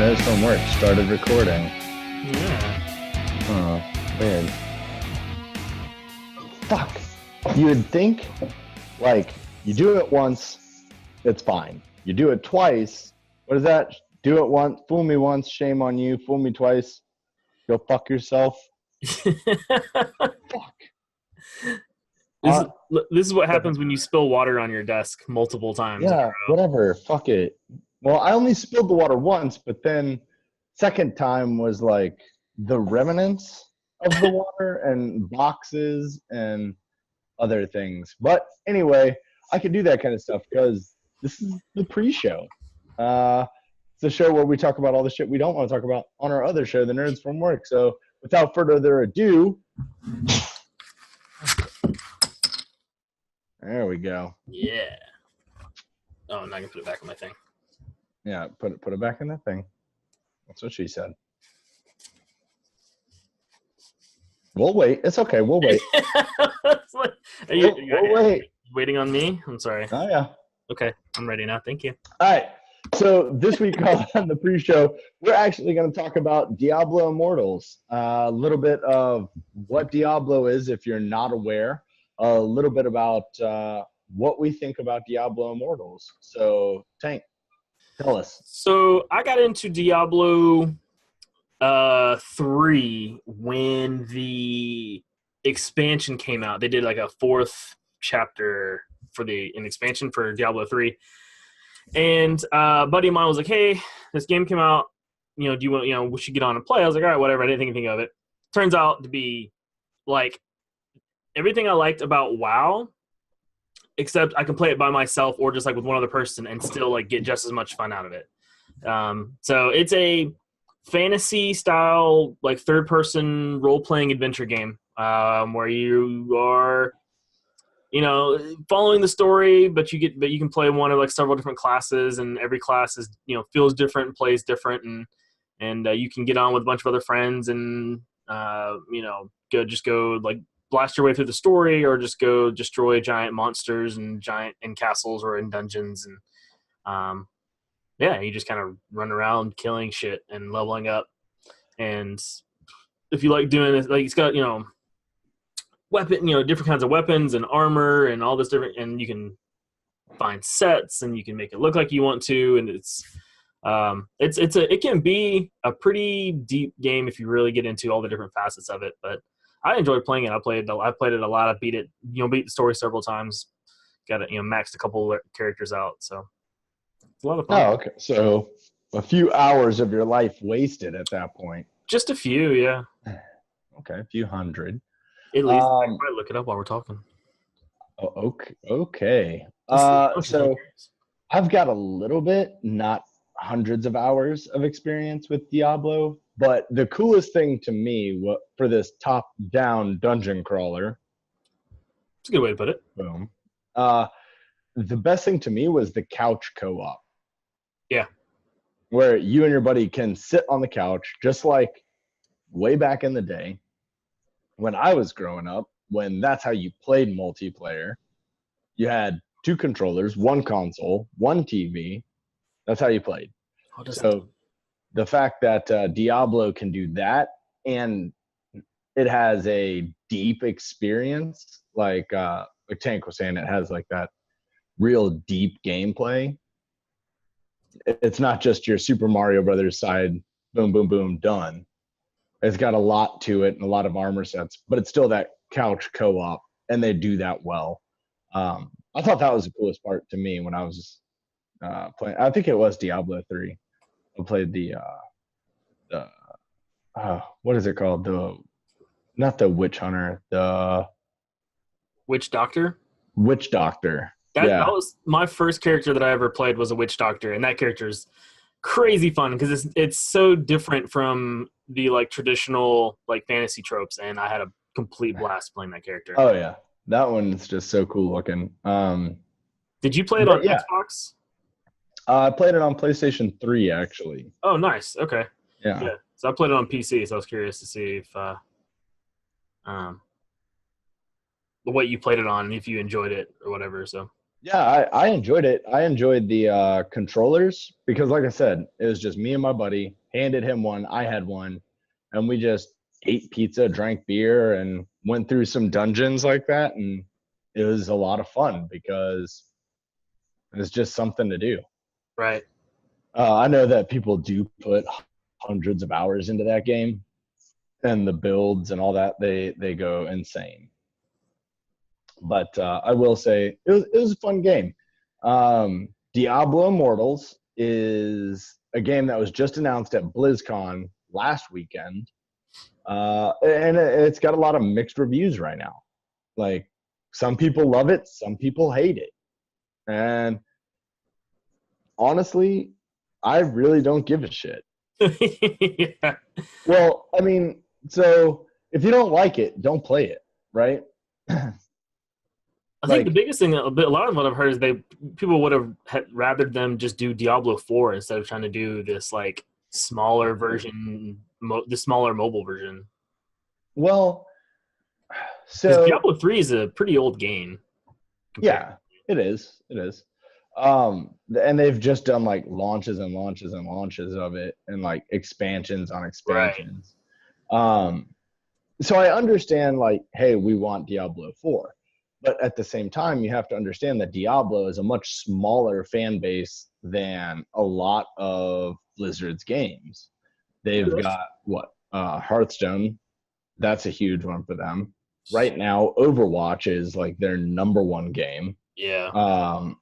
Nerds from Work started recording. Yeah. Oh, weird. Fuck. You would think, like, you do it once, it's fine. You do it twice, what is that? Do it once, fool me once, shame on you. Fool me twice, go fuck yourself. Fuck. This is what happens when you spill water on your desk multiple times. Yeah, whatever. Fuck it. Well, I only spilled the water once, but then second time was like the remnants of the water and boxes and other things. But anyway, I could do that kind of stuff because this is the pre-show. It's the show where we talk about all the shit we don't want to talk about on our other show, The Nerds from Work. So without further ado, there we go. Yeah. Oh, now I can put it back in my thing. Yeah, put it back in that thing. That's what she said. We'll wait. It's okay. We'll wait. We'll wait. Waiting on me? I'm sorry. Oh, yeah. Okay, I'm ready now. Thank you. All right. So this week on the pre-show, we're actually going to talk about Diablo Immortals. A little bit of what Diablo is, if you're not aware. A little bit about what we think about Diablo Immortals. So, Tank, tell us. So I got into Diablo 3 when the expansion came out. They did like a 4th chapter for an expansion for Diablo 3. And a buddy of mine was like, hey, this game came out. Do you want, we should get on and play. I was like, all right, whatever. I didn't think anything of it. Turns out to be like everything I liked about WoW, except I can play it by myself or just like with one other person and still like get just as much fun out of it. So it's a fantasy style, like third person role playing adventure game where you are, following the story, but you can play one of like several different classes, and every class is, feels different and plays different, and you can get on with a bunch of other friends and, go like blast your way through the story, or just go destroy giant monsters and castles or in dungeons. And, you just kind of run around killing shit and leveling up. And if you like doing this, like it's got, weapon, different kinds of weapons and armor and all this different, and you can find sets and you can make it look like you want to. And it can be a pretty deep game if you really get into all the different facets of it. But I enjoyed playing it. I played it a lot. I beat the story several times. Got it, maxed a couple characters out. So it's a lot of fun. Oh, okay. So a few hours of your life wasted at that point. Just a few, yeah. Okay, a few hundred. At least I can probably look it up while we're talking. Oh, okay. So I've got a little bit, not hundreds of hours of experience with Diablo, but the coolest thing to me for this top-down dungeon crawler. It's a good way to put it. Boom. The best thing to me was the couch co-op. Yeah. Where you and your buddy can sit on the couch, just like way back in the day when I was growing up, when that's how you played multiplayer. You had 2 controllers, 1 console, 1 TV. That's how you played. So the fact that Diablo can do that, and it has a deep experience, like Tank was saying, it has like that real deep gameplay. It's not just your Super Mario Brothers side, boom, boom, boom, done. It's got a lot to it and a lot of armor sets, but it's still that couch co-op, and they do that well. I thought that was the coolest part to me when I was playing. I think it was Diablo 3. I played the what is it called? Not the Witch Hunter, the Witch Doctor. Witch Doctor. That was my first character that I ever played, was a Witch Doctor, and that character is crazy fun because it's so different from the like traditional like fantasy tropes, and I had a complete blast playing that character. Oh yeah, that one's just so cool looking. Did you play it on Xbox? I played it on PlayStation 3 actually. Oh, nice. Okay. Yeah. So I played it on PC, so I was curious to see if what you played it on and if you enjoyed it or whatever. So Yeah, I enjoyed it. I enjoyed the controllers because, like I said, it was just me and my buddy. Handed him one, I had one, and we just ate pizza, drank beer, and went through some dungeons like that. And it was a lot of fun because it's just something to do. Right. I know that people do put hundreds of hours into that game, and the builds and all that they go insane. But I will say it was a fun game. Diablo Immortals is a game that was just announced at BlizzCon last weekend, and it's got a lot of mixed reviews right now. Like some people love it, some people hate it, and honestly, I really don't give a shit. Yeah. Well, I mean, so if you don't like it, don't play it, right? I think the Like, biggest thing, a lot of what I've heard is people would have rather them just do Diablo 4 instead of trying to do this like smaller version, the smaller mobile version. well, Because so Diablo 3 is a pretty old game compared. yeah, it is. It is. And they've just done like launches and launches and launches of it and like expansions on Right. expansions. Um, so I understand like, hey, we want Diablo 4. But at the same time, you have to understand that Diablo is a much smaller fan base than a lot of Blizzard's games. They've got what? Hearthstone. That's a huge one for them. Right now, Overwatch is like their number one game. Yeah. Um,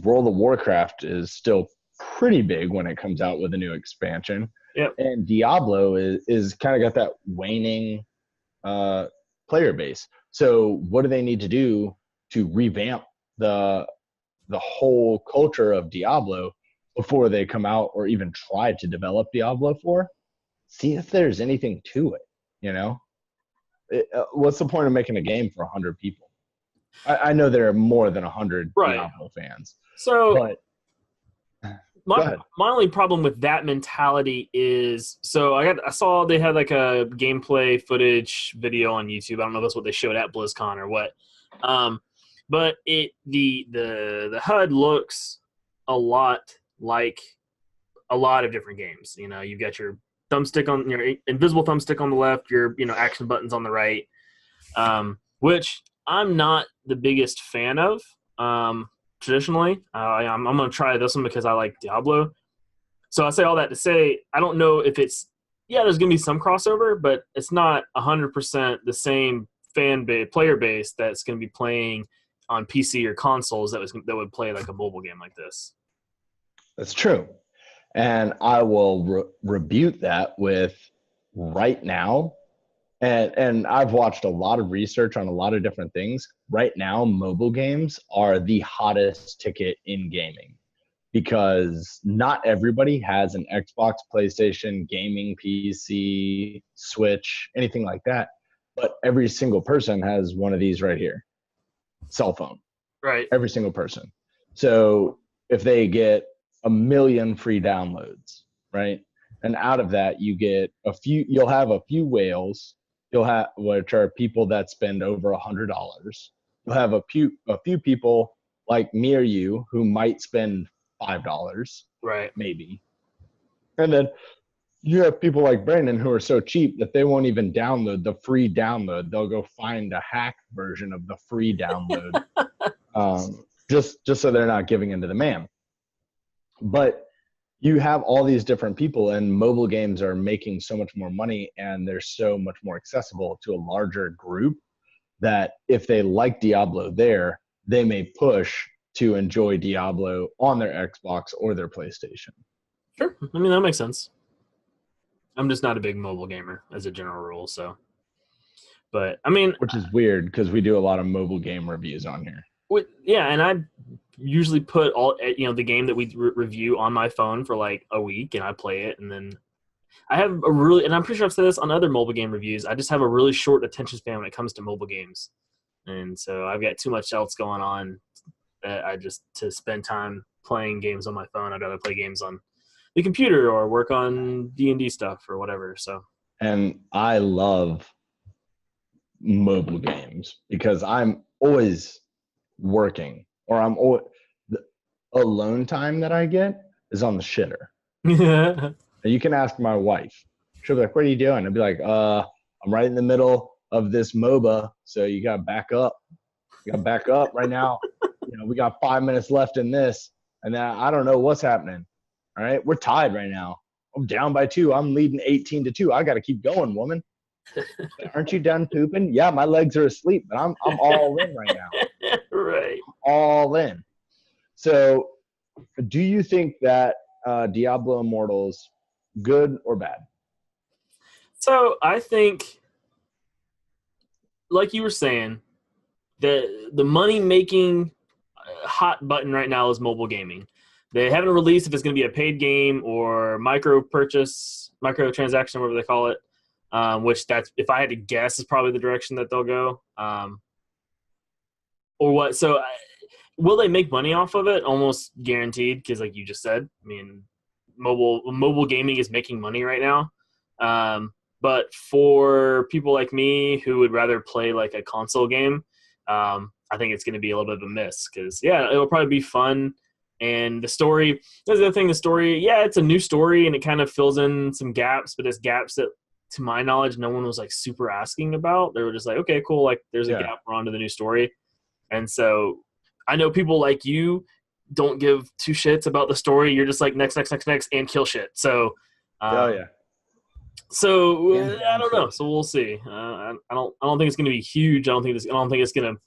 World of Warcraft is still pretty big when it comes out with a new expansion. Yep. And Diablo is kind of got that waning uh, player base. So what do they need to do to revamp the whole culture of Diablo before they come out or even try to develop Diablo 4? See if there's anything to it, you know? What's the point of making a game for 100 people? I know there are more than 100 Right. Diablo fans, So but go my ahead. my only problem with that mentality is I saw they had like a gameplay footage video on YouTube. I don't know if that's what they showed at BlizzCon or what. But the HUD looks a lot like a lot of different games. You know, you've got your thumbstick on your invisible thumbstick on the left, your action buttons on the right, which I'm not the biggest fan of. Traditionally, I'm going to try this one because I like Diablo. So I say all that to say I don't know if there's going to be some crossover, but it's not 100% the same player base that's going to be playing on PC or consoles that would play like a mobile game like this. That's true. And I will rebuke that with right now. And I've watched a lot of research on a lot of different things. Right now, mobile games are the hottest ticket in gaming because not everybody has an Xbox, PlayStation, gaming PC, Switch, anything like that. But every single person has one of these right here, cell phone. Right. Every single person. So if they get a million free downloads, right? And out of that, you'll have a few whales, which are people that spend over $100. You'll have a few people like me or you who might spend $5, Right. maybe. And then you have people like Brandon who are so cheap that they won't even download the free download. They'll go find a hack version of the free download, just so they're not giving into the man. But you have all these different people, and mobile games are making so much more money, and they're so much more accessible to a larger group that if they like Diablo there, they may push to enjoy Diablo on their Xbox or their PlayStation. Sure. I mean, that makes sense. I'm just not a big mobile gamer as a general rule, so. But I mean, which is weird because we do a lot of mobile game reviews on here. Yeah, and I usually put all the game that we review on my phone for like a week, and I play it, and then I have and I'm pretty sure I've said this on other mobile game reviews. I just have a really short attention span when it comes to mobile games, and so I've got too much else going on that to spend time playing games on my phone. I'd rather play games on the computer or work on D&D stuff or whatever. So. And I love mobile games because I'm always working or the alone time that I get is on the shitter. And you can ask my wife. She'll be like, "What are you doing?" I'll be like, I'm right in the middle of this MOBA, so you gotta back up. You gotta back up right now. We got 5 minutes left in this, and then I don't know what's happening. All right, we're tied right now. I'm down by 2. I'm leading 18-2. I gotta keep going, woman. Aren't you done pooping? Yeah, my legs are asleep, but I'm all in right now. Right. All in. So, do you think that Diablo Immortals good or bad? So I think, like you were saying, the money making hot button right now is mobile gaming. They haven't released if it's going to be a paid game or microtransaction, whatever they call it. Which that's, if I had to guess, is probably the direction that they'll go. Or what? So, will they make money off of it? Almost guaranteed, because like you just said, I mean, mobile gaming is making money right now. But for people like me who would rather play like a console game, I think it's going to be a little bit of a miss, because it'll probably be fun. And the story, that's the other thing, the story, it's a new story and it kind of fills in some gaps, but it's gaps that, to my knowledge, no one was like super asking about. They were just like, okay, cool, like there's a gap, we're on to the new story. And so I know people like you don't give 2 shits about the story. You're just like next, and kill shit. So, So I don't know. So we'll see. I don't think it's going to be huge. I don't think it's going to,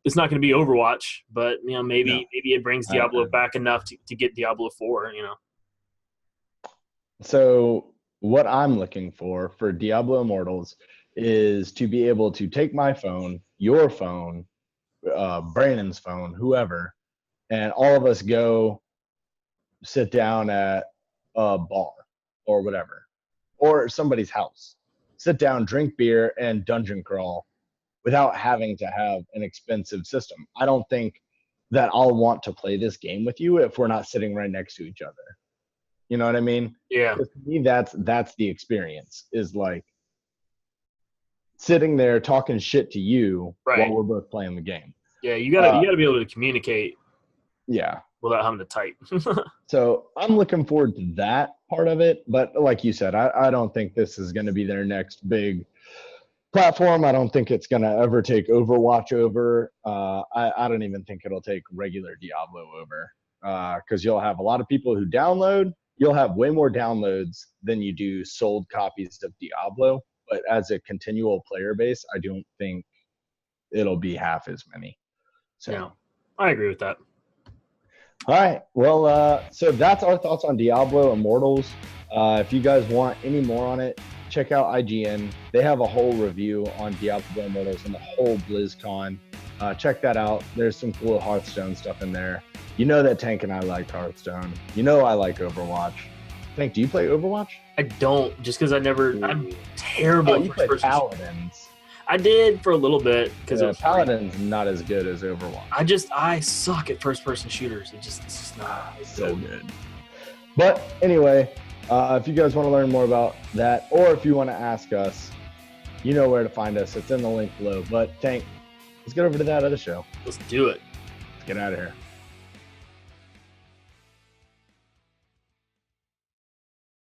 it's not going to be Overwatch. But maybe it brings Diablo back enough to get Diablo 4. So what I'm looking for Diablo Immortals is to be able to take my phone, your phone, Brandon's phone, whoever, and all of us go sit down at a bar or whatever, or somebody's house, sit down, drink beer, and dungeon crawl without having to have an expensive system. I don't think that I'll want to play this game with you if we're not sitting right next to each other. You know what I mean? Yeah. To me, that's the experience, is like sitting there talking shit to you while we're both playing the game. Yeah, you gotta be able to communicate. Yeah. Without having to type. So I'm looking forward to that part of it. But like you said, I don't think this is going to be their next big platform. I don't think it's going to ever take Overwatch over. I don't even think it'll take regular Diablo over, because you'll have a lot of people who download. You'll have way more downloads than you do sold copies of Diablo. But as a continual player base, I don't think it'll be half as many. So yeah, I agree with that. All right. Well, so that's our thoughts on Diablo Immortals. If you guys want any more on it, check out IGN. They have a whole review on Diablo Immortals and the whole BlizzCon. Check that out. There's some cool Hearthstone stuff in there. You know that Tank and I like Hearthstone. You know I like Overwatch. Tank, do you play Overwatch? I don't, just because I'm terrible at you play Paladins. I did for a little bit, because Paladin's not as good as Overwatch. I suck at first-person shooters. It's just not so good. But anyway, if you guys want to learn more about that, or if you want to ask us, you know where to find us. It's in the link below. But Tank, let's get over to that other show. Let's do it. Let's get out of here.